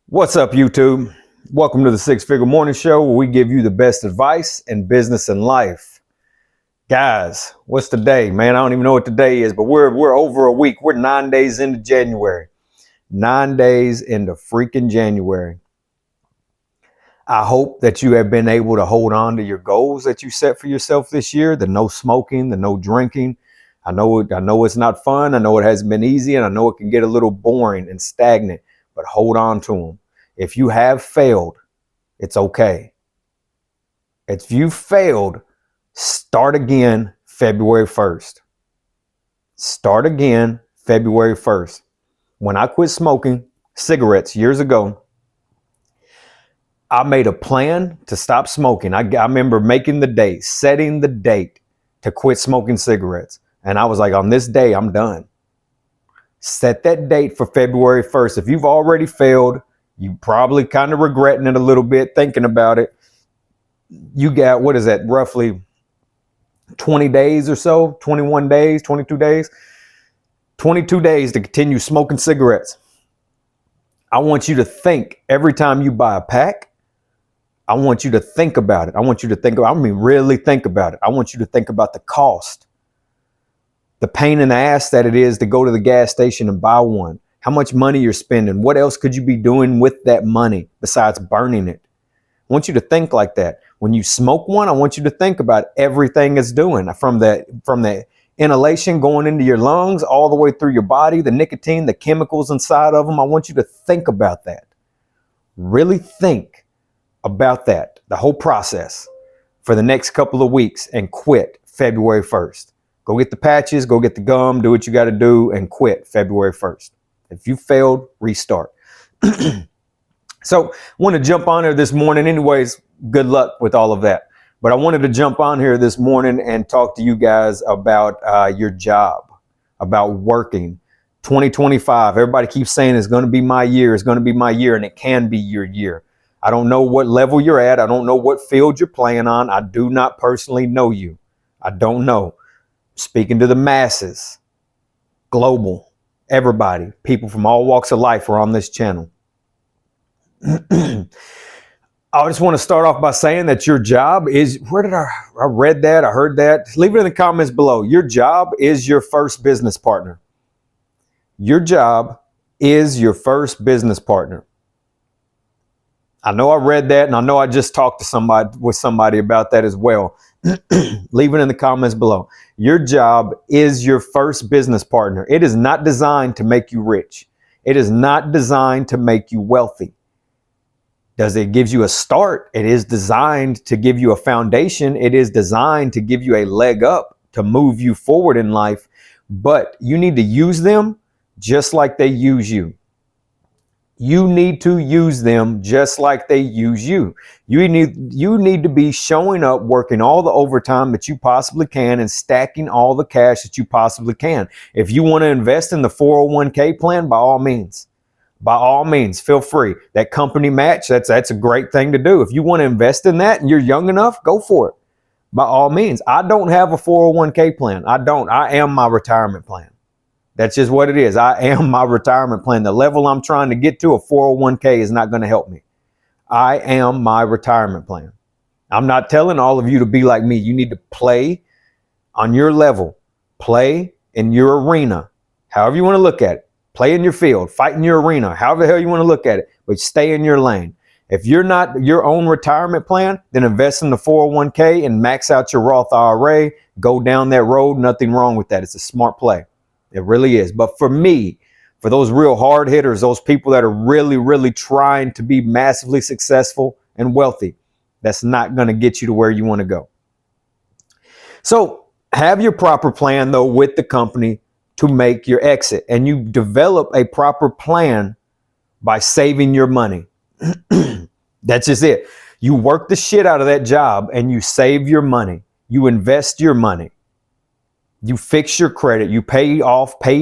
What's up, YouTube? Welcome to the Six Figure Morning Show, where we give you the best advice in business and life. Guys, what's the day, man? I don't even know what the day is, but we're over a week. We're 9 days into January. 9 days into freaking January. I hope that you have been able to hold on to your goals that you set for yourself this year. The no smoking, the no drinking. I know it's not fun. I know it hasn't been easy, and I know it can get a little boring and stagnant, but hold on to them. If you have failed, it's okay. If you failed, start again February 1st. Start again February 1st. When I quit smoking cigarettes years ago, I made a plan to stop smoking. I remember making the date, setting the date to quit smoking cigarettes. And I was like, on this day, I'm done. Set that date for February 1st. If you've already failed, you probably kind of regretting it a little bit, thinking about it. You got, what is that, roughly 20 days or so, 21 days, 22 days, 22 days to continue smoking cigarettes. I want you to think every time you buy a pack. I want you to think about it. I want you to think about, really think about it. I want you to think about the cost, the pain in the ass that it is to go to the gas station and buy one. How much money you're spending. What else could you be doing with that money besides burning it? I want you to think like that. When you smoke one, I want you to think about everything it's doing, from the inhalation going into your lungs all the way through your body, the nicotine, the chemicals inside of them. I want you to think about that. Really think about that, the whole process, for the next couple of weeks, and quit February 1st. Go get the patches, go get the gum, do what you got to do, and quit February 1st. If you failed, restart. So I want to jump on here this morning. Anyways, good luck with all of that. But I wanted to jump on here this morning and talk to you guys about your job, about working. 2025, everybody keeps saying it's going to be my year, it's going to be my year, and it can be your year. I don't know what level you're at. I don't know what field you're playing on. I do not personally know you. I don't know. Speaking to the masses, global, everybody, people from all walks of life are on this channel. I just want to start off by saying that your job is, I read that, I heard that. Leave it in the comments below. Your job is your first business partner. Your job is your first business partner. I know I read that, and I know I just talked to somebody about that as well. Leave it in the comments below. Your job is your first business partner. It is not designed to make you rich. It is not designed to make you wealthy. Does it give you a start? It is designed to give you a foundation. It is designed to give you a leg up to move you forward in life. But you need to use them just like they use you. You need to use them just like they use you. You need to be showing up, working all the overtime that you possibly can, and stacking all the cash that you possibly can. If you want to invest in the 401k plan, by all means, feel free. That company match, that's a great thing to do. If you want to invest in that and you're young enough, go for it. By all means. I don't have a 401k plan. I am my retirement plan. That's just what it is. I am my retirement plan. The level I'm trying to get to, a 401k is not going to help me. I am my retirement plan. I'm not telling all of you to be like me. You need to play on your level. Play in your arena. However you want to look at it. Play in your field. Fight in your arena. However the hell you want to look at it. But stay in your lane. If you're not your own retirement plan, then invest in the 401k and max out your Roth IRA. Go down that road. Nothing wrong with that. It's a smart play. It really is. But for me, for those real hard hitters, those people that are really, really trying to be massively successful and wealthy, that's not going to get you to where you want to go. So have your proper plan, though, with the company to make your exit. And you develop a proper plan by saving your money. That's just it. You work the shit out of that job and you save your money. You invest your money. You fix your credit, you pay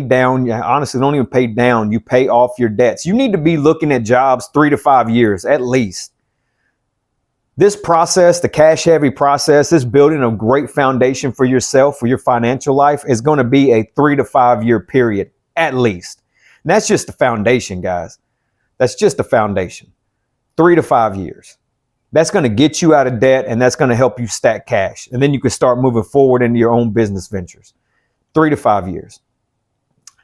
down, honestly, don't even pay down, you pay off your debts. You need to be looking at jobs 3 to 5 years at least. This process, the cash heavy process, this building a great foundation for yourself, for your financial life, is going to be a 3 to 5 year period at least. And that's just the foundation, guys. That's just the foundation. 3 to 5 years. That's going to get you out of debt, and that's going to help you stack cash. And then you can start moving forward into your own business ventures. 3 to 5 years.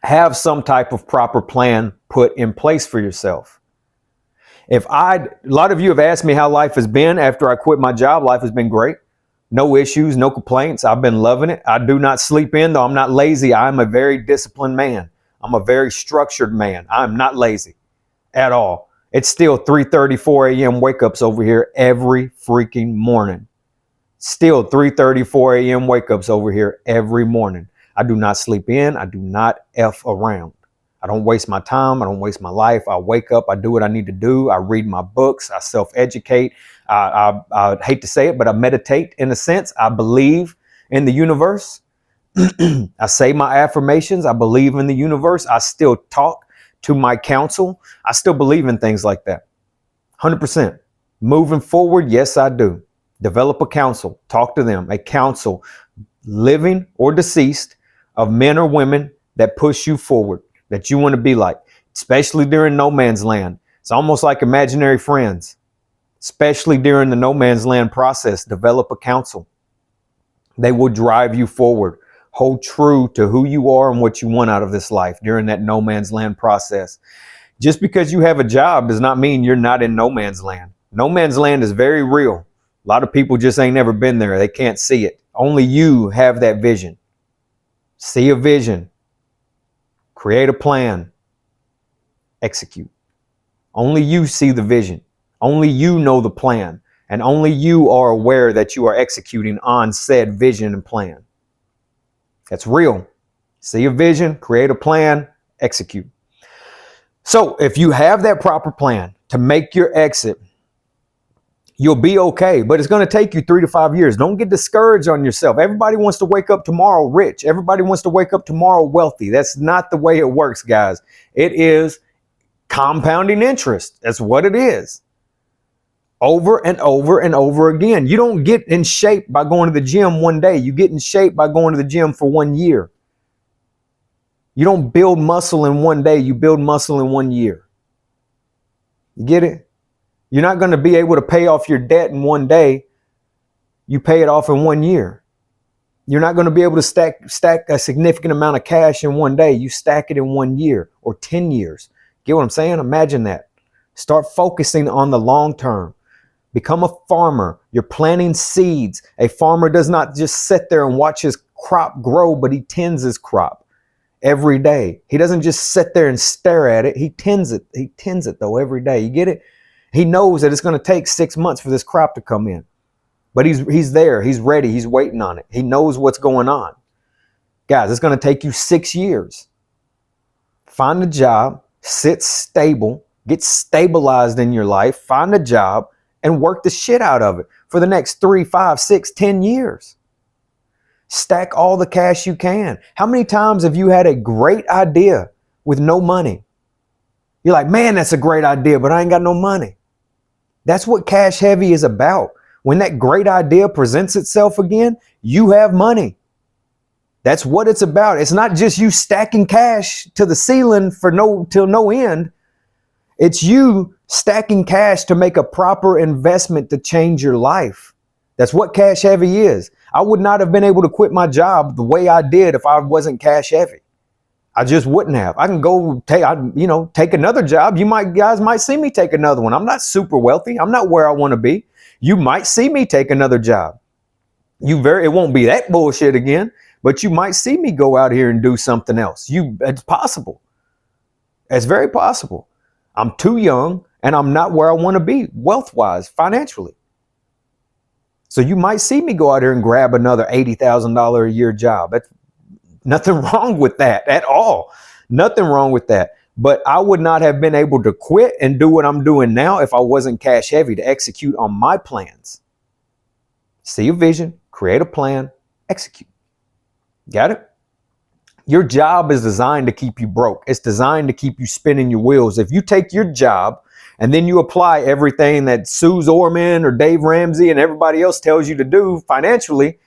Have some type of proper plan put in place for yourself. A lot of you have asked me how life has been after I quit my job. Life has been great. No issues, no complaints. I've been loving it. I do not sleep in, though I'm not lazy. I'm a very disciplined man. I'm a very structured man. I'm not lazy at all. It's still 3:30, 4 a.m. wake-ups over here every freaking morning. Still 3:30, 4 a.m. wake-ups over here every morning. I do not sleep in. I do not F around. I don't waste my time. I don't waste my life. I wake up. I do what I need to do. I read my books. I self-educate. I hate to say it, but I meditate in a sense. I believe in the universe. I say my affirmations. I believe in the universe. I still talk to my counsel. I still believe in things like that. 100%. Moving forward, yes, I do. Develop a counsel. Talk to them. A counsel, living or deceased, of men or women that push you forward, that you want to be like, especially during no man's land. It's almost like imaginary friends, especially during the no man's land process. Develop a counsel. They will drive you forward. Hold true to who you are and what you want out of this life during that no man's land process. Just because you have a job does not mean you're not in no man's land. No man's land is very real. A lot of people just ain't never been there. They can't see it. Only you have that vision. See a vision. Create a plan. Execute. Only you see the vision. Only you know the plan. And only you are aware that you are executing on said vision and plan. That's real. See a vision, create a plan, execute. So if you have that proper plan to make your exit, you'll be okay, but it's going to take you 3 to 5 years. Don't get discouraged on yourself. Everybody wants to wake up tomorrow rich. Everybody wants to wake up tomorrow wealthy. That's not the way it works, guys. It is compounding interest. That's what it is. Over and over and over again. You don't get in shape by going to the gym one day. You get in shape by going to the gym for 1 year. You don't build muscle in one day. You build muscle in 1 year. You get it? You're not going to be able to pay off your debt in one day. You pay it off in 1 year. You're not going to be able to stack a significant amount of cash in one day. You stack it in 1 year or 10 years. Get what I'm saying? Imagine that. Start focusing on the long term. Become a farmer. You're planting seeds. A farmer does not just sit there and watch his crop grow, but he tends his crop every day. He doesn't just sit there and stare at it. He tends it. He tends it though every day. You get it? He knows that it's going to take 6 months for this crop to come in, but he's there. He's ready. He's waiting on it. He knows what's going on. Guys, it's going to take you 6 years. Find a job, sit stable, get stabilized in your life, find a job, and work the shit out of it for the next 3, 5, 6, 10 years. Stack all the cash you can. How many times have you had a great idea with no money? You're like, man, that's a great idea, but I ain't got no money. That's what cash heavy is about. When that great idea presents itself again, you have money. That's what it's about. It's not just you stacking cash to the ceiling till no end. It's you stacking cash to make a proper investment to change your life. That's what cash heavy is. I would not have been able to quit my job the way I did if I wasn't cash heavy. I just wouldn't have. I can go take another job. Guys might see me take another one. I'm not super wealthy. I'm not where I want to be. You might see me take another job. It won't be that bullshit again, but you might see me go out here and do something else. It's possible. It's very possible. I'm too young and I'm not where I want to be wealth-wise, financially. So you might see me go out here and grab another $80,000 a year job. That's nothing wrong with that at all. Nothing wrong with that. But I would not have been able to quit and do what I'm doing now if I wasn't cash heavy to execute on my plans. See a vision, create a plan, execute. Got it? Your job is designed to keep you broke. It's designed to keep you spinning your wheels. If you take your job and then you apply everything that Suze Orman or Dave Ramsey and everybody else tells you to do financially,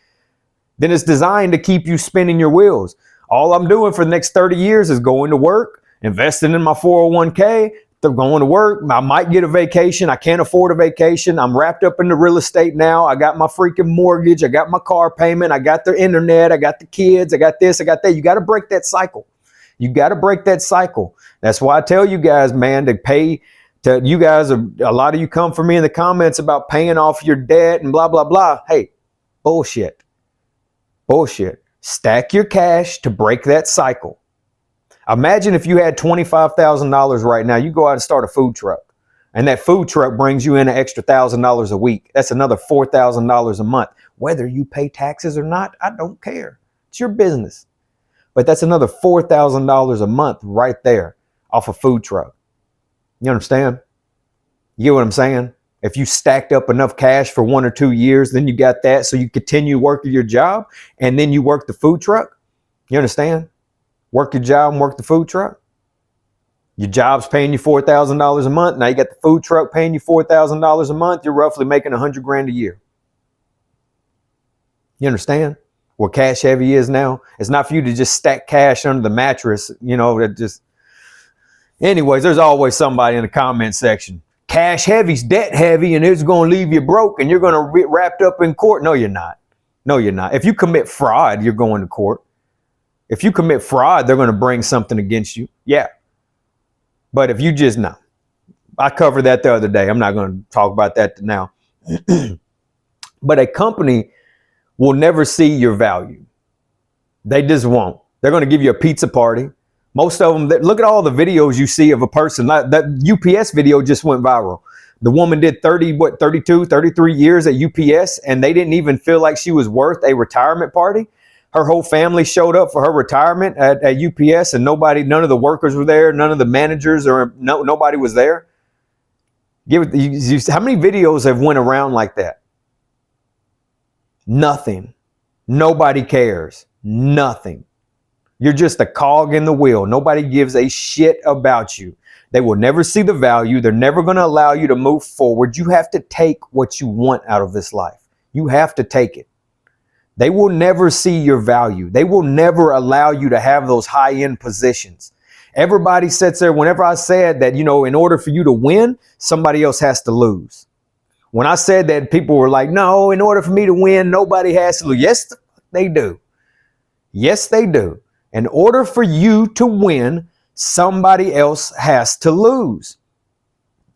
then it's designed to keep you spinning your wheels. All I'm doing for the next 30 years is going to work, investing in my 401k, They're going to work. I might get a vacation. I can't afford a vacation. I'm wrapped up in the real estate now. I got my freaking mortgage. I got my car payment. I got the internet. I got the kids. I got this. I got that. You got to break that cycle. You got to break that cycle. That's why I tell you guys, man, to pay. To you guys, a lot of you come for me in the comments about paying off your debt and blah, blah, blah. Hey, bullshit. Bullshit. Stack your cash to break that cycle. Imagine if you had $25,000 right now, you go out and start a food truck, and that food truck brings you in an extra $1,000 a week. That's another $4,000 a month. Whether you pay taxes or not, I don't care. It's your business. But that's another $4,000 a month right there off a food truck. You understand? You get what I'm saying? If you stacked up enough cash for 1 or 2 years, then you got that. So you continue working your job and then you work the food truck. You understand? Work your job and work the food truck. Your job's paying you $4,000 a month. Now you got the food truck paying you $4,000 a month. You're roughly making $100,000 a year. You understand? Where cash heavy is now. It's not for you to just stack cash under the mattress. You know, that just. Anyways, there's always somebody in the comment section. Cash heavy's debt heavy and it's going to leave you broke and you're going to get wrapped up in court. No, you're not. No, you're not. If you commit fraud, you're going to court. If you commit fraud, they're going to bring something against you. Yeah. But if you just know, I covered that the other day. I'm not going to talk about that now. But a company will never see your value. They just won't. They're going to give you a pizza party. Most of them, look at all the videos you see of a person. That UPS video just went viral. The woman did 32, 33 years at UPS, and they didn't even feel like she was worth a retirement party. Her whole family showed up for her retirement at UPS, and none of the workers were there. None of the managers nobody was there. How many videos have went around like that? Nothing. Nobody cares. Nothing. You're just a cog in the wheel. Nobody gives a shit about you. They will never see the value. They're never going to allow you to move forward. You have to take what you want out of this life. You have to take it. They will never see your value. They will never allow you to have those high-end positions. Everybody sits there. Whenever I said that, in order for you to win, somebody else has to lose. When I said that, people were like, no, in order for me to win, nobody has to lose. Yes, they do. Yes, they do. In order for you to win, somebody else has to lose.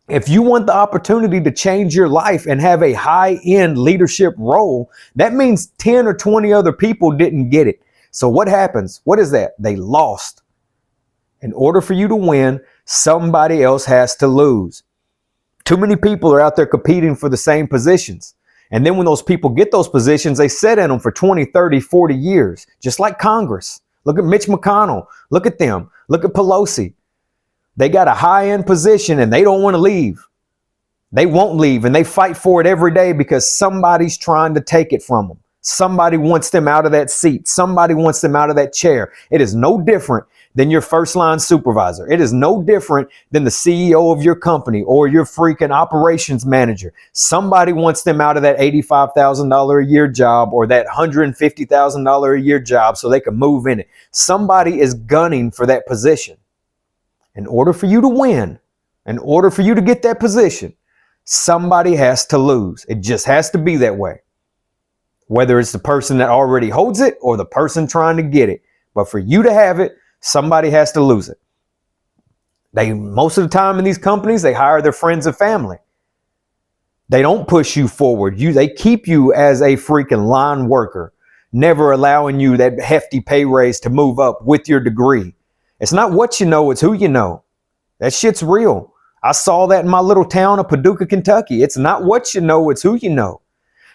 If you want the opportunity to change your life and have a high-end leadership role, that means 10 or 20 other people didn't get it. So what happens? What is that? They lost. In order for you to win, somebody else has to lose. Too many people are out there competing for the same positions. And then when those people get those positions, they sit in them for 20, 30, 40 years, just like Congress. Look at Mitch McConnell. Look at them. Look at Pelosi. They got a high-end position and they don't want to leave. They won't leave and they fight for it every day because somebody's trying to take it from them. Somebody wants them out of that seat. Somebody wants them out of that chair. It is no different than your first line supervisor. It is no different than the CEO of your company or your freaking operations manager. Somebody wants them out of that $85,000 a year job or that $150,000 a year job so they can move in it. Somebody is gunning for that position. In order for you to win, in order for you to get that position, somebody has to lose. It just has to be that way. Whether it's the person that already holds it or the person trying to get it. But for you to have it, somebody has to lose it. Most of the time in these companies, they hire their friends and family. They don't push you forward. They keep you as a freaking line worker, never allowing you that hefty pay raise to move up with your degree. It's not what you know, it's who you know. That shit's real. I saw that in my little town of Paducah, Kentucky. It's not what you know, it's who you know.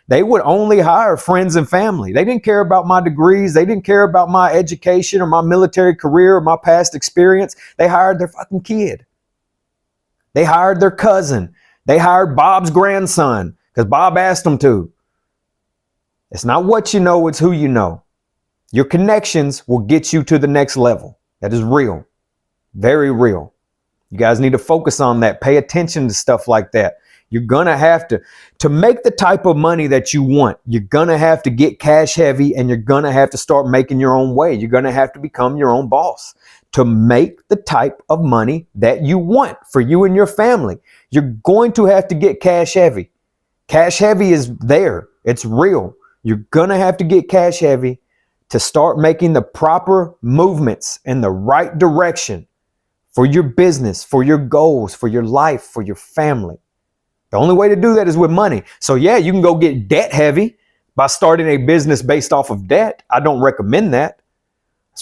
They would only hire friends and family. They didn't care about my degrees. They didn't care about my education or my military career or my past experience. They hired their fucking kid. They hired their cousin. They hired Bob's grandson because Bob asked them to. It's not what you know, it's who you know. Your connections will get you to the next level. That is real. Very real. You guys need to focus on that. Pay attention to stuff like that. You're going to have to make the type of money that you want, you're going to have to get cash heavy and you're going to have to start making your own way. You're going to have to become your own boss. to make the type of money that you want for you and your family. You're going to have to get cash heavy. Cash heavy is there. It's real. You're going to have to get cash heavy to start making the proper movements in the right direction for your business, for your goals, for your life, for your family. The only way to do that is with money. So yeah, you can go get debt heavy by starting a business based off of debt. I don't recommend that.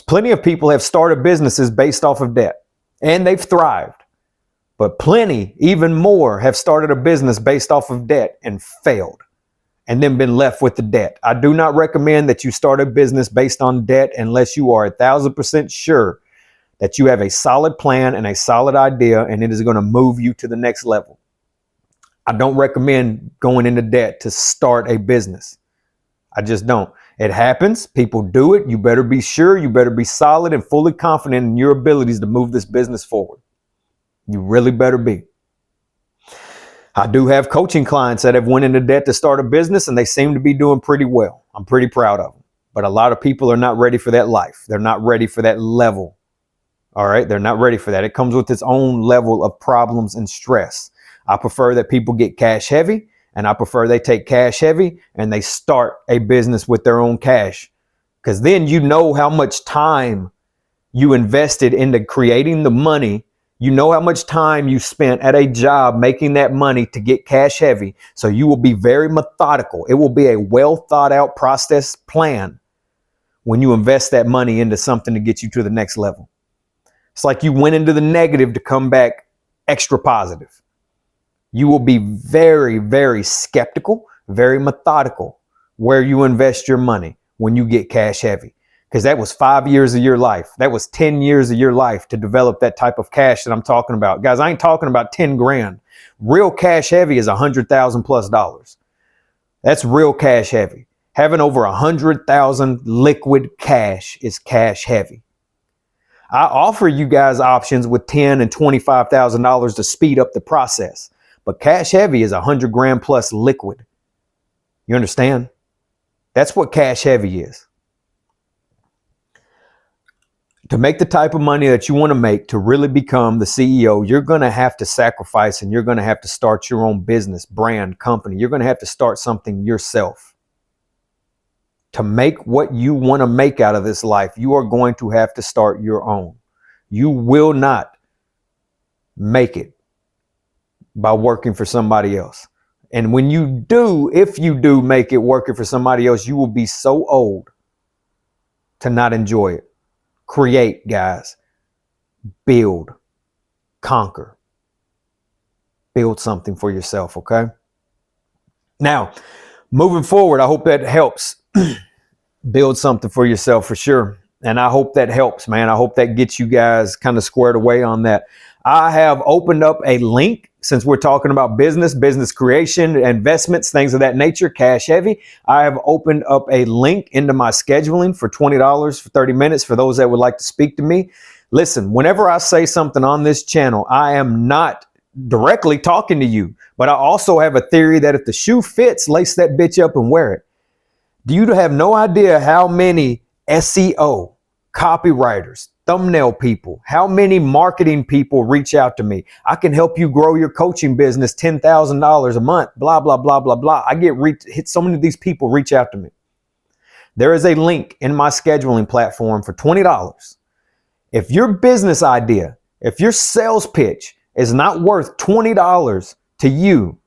Plenty of people have started businesses based off of debt and they've thrived. But plenty, even more, have started a business based off of debt and failed and then been left with the debt. I do not recommend that you start a business based on debt unless you are 1,000% sure that you have a solid plan and a solid idea and it is going to move you to the next level. I don't recommend going into debt to start a business. I just don't. It happens. People do it. You better be sure. You better be solid and fully confident in your abilities to move this business forward. You really better be. I do have coaching clients that have went into debt to start a business and they seem to be doing pretty well. I'm pretty proud of them. But a lot of people are not ready for that life. They're not ready for that level. All right. They're not ready for that. It comes with its own level of problems and stress. I prefer that people get cash heavy. And I prefer they take cash heavy and they start a business with their own cash. Because then you know how much time you invested into creating the money. You know how much time you spent at a job making that money to get cash heavy. So you will be very methodical. It will be a well thought out process plan when you invest that money into something to get you to the next level. It's like you went into the negative to come back extra positive. You will be very, very skeptical, very methodical where you invest your money when you get cash heavy. Because that was 5 years of your life. That was 10 years of your life to develop that type of cash that I'm talking about. Guys, I ain't talking about 10 grand. Real cash heavy is $100,000+. That's real cash heavy. Having over 100,000 liquid cash is cash heavy. I offer you guys options with $10,000 and $25,000 to speed up the process. But cash heavy is 100 grand plus liquid. You understand? That's what cash heavy is. To make the type of money that you want to make to really become the CEO, you're going to have to sacrifice and you're going to have to start your own business, brand, company. You're going to have to start something yourself. To make what you want to make out of this life, you are going to have to start your own. You will not make it by working for somebody else. And when you do, if you do make it working for somebody else, you will be so old to not enjoy it. Create, guys. Build. Conquer. Build something for yourself, okay? Now, moving forward, I hope that helps. Build something for yourself for sure. And I hope that helps, man. I hope that gets you guys kind of squared away on that. I have opened up a link since we're talking about business creation, investments, things of that nature, cash heavy. I have opened up a link into my scheduling for $20 for 30 minutes for those that would like to speak to me. Listen, whenever I say something on this channel, I am not directly talking to you, but I also have a theory that if the shoe fits, lace that bitch up and wear it. Do you have no idea how many SEO, copywriters, thumbnail people, how many marketing people reach out to me? I can help you grow your coaching business $10,000 a month, blah, blah, blah, blah, blah. I get so many of these people reach out to me. There is a link in my scheduling platform for $20. If your business idea, if your sales pitch is not worth $20 to you,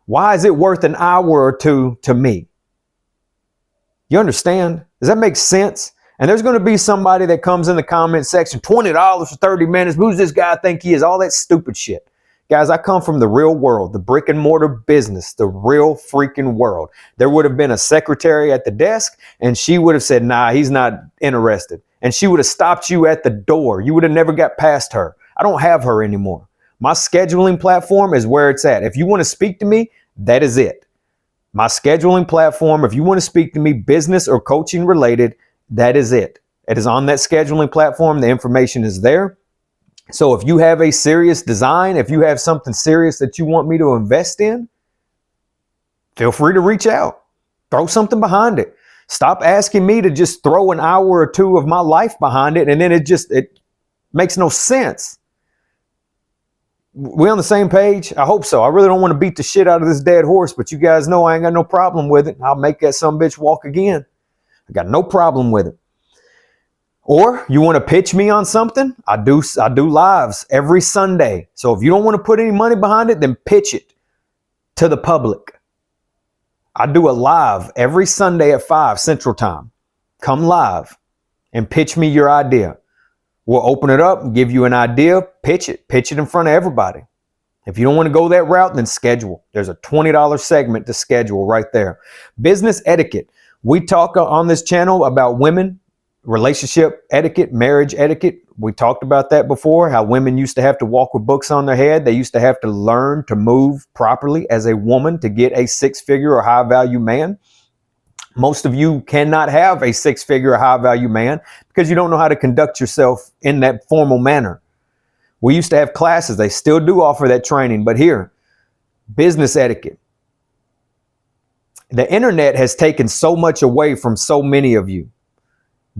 why is it worth an hour or two to me? You understand? Does that make sense? And there's going to be somebody that comes in the comment section, $20 for 30 minutes. Who's this guy think he is? All that stupid shit. Guys, I come from the real world, the brick and mortar business, the real freaking world. There would have been a secretary at the desk and she would have said, nah, he's not interested. And she would have stopped you at the door. You would have never got past her. I don't have her anymore. My scheduling platform is where it's at. If you want to speak to me, that is it. My scheduling platform, if you want to speak to me business or coaching related, that is it. It is on that scheduling platform. The information is there. So if you have a serious design, if you have something serious that you want me to invest in, feel free to reach out. Throw something behind it. Stop asking me to just throw an hour or two of my life behind it. And then Makes no sense. We on the same page? I hope so. I really don't want to beat the shit out of this dead horse, but you guys know I ain't got no problem with it. I'll make that sumbitch walk again. I got no problem with it. Or you want to pitch me on something? I do lives every Sunday. So if you don't want to put any money behind it, then pitch it to the public. I do a live every Sunday at 5 Central Time. Come live and pitch me your idea. We'll open it up and give you an idea, pitch it in front of everybody. If you don't want to go that route, then schedule. There's a $20 segment to schedule right there. Business etiquette. We talk on this channel about women, relationship etiquette, marriage etiquette. We talked about that before, how women used to have to walk with books on their head. They used to have to learn to move properly as a woman to get a six-figure or high-value man. Most of you cannot have a six-figure or high-value man because you don't know how to conduct yourself in that formal manner. We used to have classes. They still do offer that training. But here, business etiquette. The internet has taken so much away from so many of you.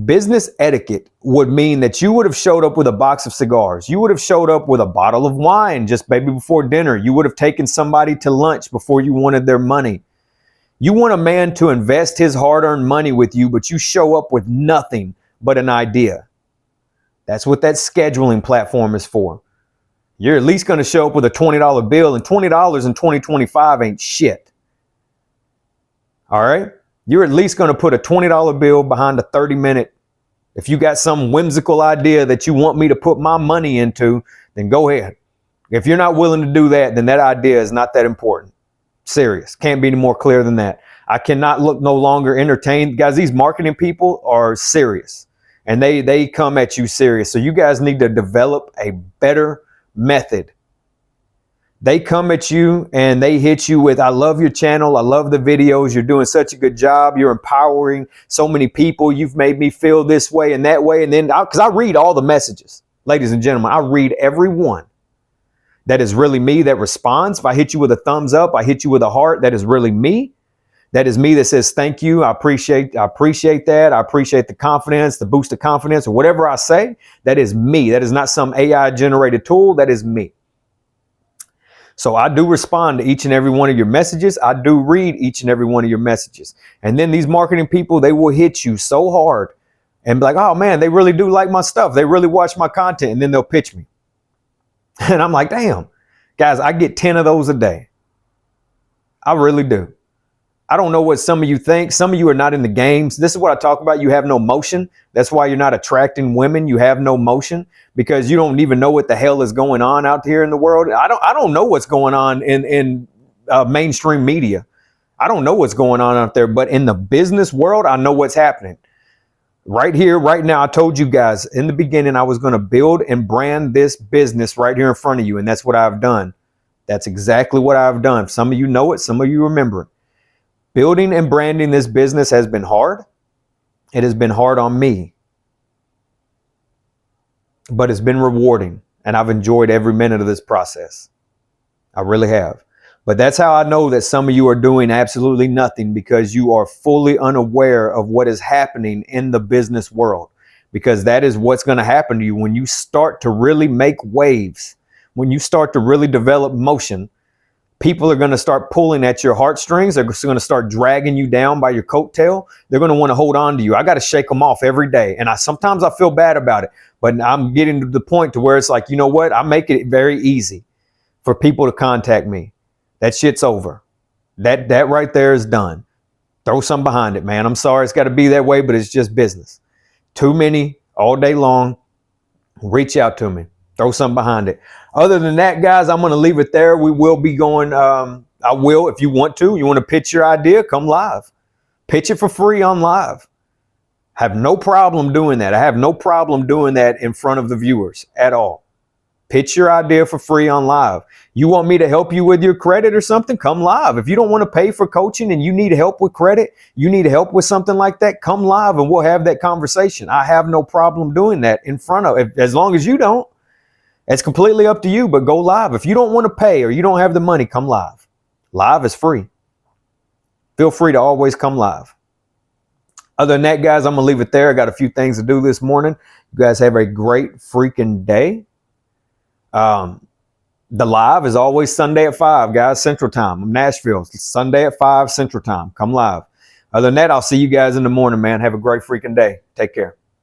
Business etiquette would mean that you would have showed up with a box of cigars. You would have showed up with a bottle of wine just maybe before dinner. You would have taken somebody to lunch before you wanted their money. You want a man to invest his hard-earned money with you, but you show up with nothing but an idea. That's what that scheduling platform is for. You're at least going to show up with a $20 bill, and $20 in 2025 ain't shit. All right? You're at least going to put a $20 bill behind a 30-minute. If you got some whimsical idea that you want me to put my money into, then go ahead. If you're not willing to do that, then that idea is not that important. Serious. Can't be any more clear than that. I cannot look no longer entertained. Guys, these marketing people are serious, and they come at you serious. So you guys need to develop a better method. They come at you and they hit you with, I love your channel. I love the videos. You're doing such a good job. You're empowering so many people. You've made me feel this way and that way. And then, because I read all the messages, ladies and gentlemen, I read every one. That is really me that responds. If I hit you with a thumbs up, I hit you with a heart. That is really me. That is me that says, thank you. I appreciate that. I appreciate the confidence, the boost of confidence, or whatever I say. That is me. That is not some AI generated tool. That is me. So I do respond to each and every one of your messages. I do read each and every one of your messages. And then these marketing people, they will hit you so hard and be like, oh man, they really do like my stuff. They really watch my content. And then they'll pitch me. And I'm like, damn, guys, I get 10 of those a day. I really do. I don't know what some of you think. Some of you are not in the games. This is what I talk about. You have no motion. That's why you're not attracting women. You have no motion because you don't even know what the hell is going on out here in the world. I don't know what's going on in mainstream media. I don't know what's going on out there, but in the business world, I know what's happening. Right here, right now, I told you guys in the beginning, I was going to build and brand this business right here in front of you. And that's what I've done. That's exactly what I've done. Some of you know it. Some of you remember it. Building and branding this business has been hard. It has been hard on me, but it's been rewarding. And I've enjoyed every minute of this process. I really have. But that's how I know that some of you are doing absolutely nothing, because you are fully unaware of what is happening in the business world, because that is what's going to happen to you when you start to really make waves, when you start to really develop motion. People are going to start pulling at your heartstrings. They're going to start dragging you down by your coattail. They're going to want to hold on to you. I got to shake them off every day. And sometimes I feel bad about it, but I'm getting to the point to where it's like, you know what? I make it very easy for people to contact me. That shit's over. That right there is done. Throw something behind it, man. I'm sorry it's got to be that way, but it's just business. Too many all day long. Reach out to me. Throw something behind it. Other than that, guys, I'm going to leave it there. We will be going. I will, if you want to pitch your idea, come live. Pitch it for free on live. Have no problem doing that. I have no problem doing that in front of the viewers at all. Pitch your idea for free on live. You want me to help you with your credit or something? Come live. If you don't want to pay for coaching and you need help with credit, you need help with something like that, come live and we'll have that conversation. I have no problem doing that in front of, as long as you don't. It's completely up to you, but go live. If you don't want to pay or you don't have the money, come live. Live is free. Feel free to always come live. Other than that, guys, I'm going to leave it there. I got a few things to do this morning. You guys have a great freaking day. The live is always Sunday at 5, guys, Central Time. I'm Nashville. It's Sunday at 5 Central Time. Come live. Other than that, I'll see you guys in the morning, man. Have a great freaking day. Take care.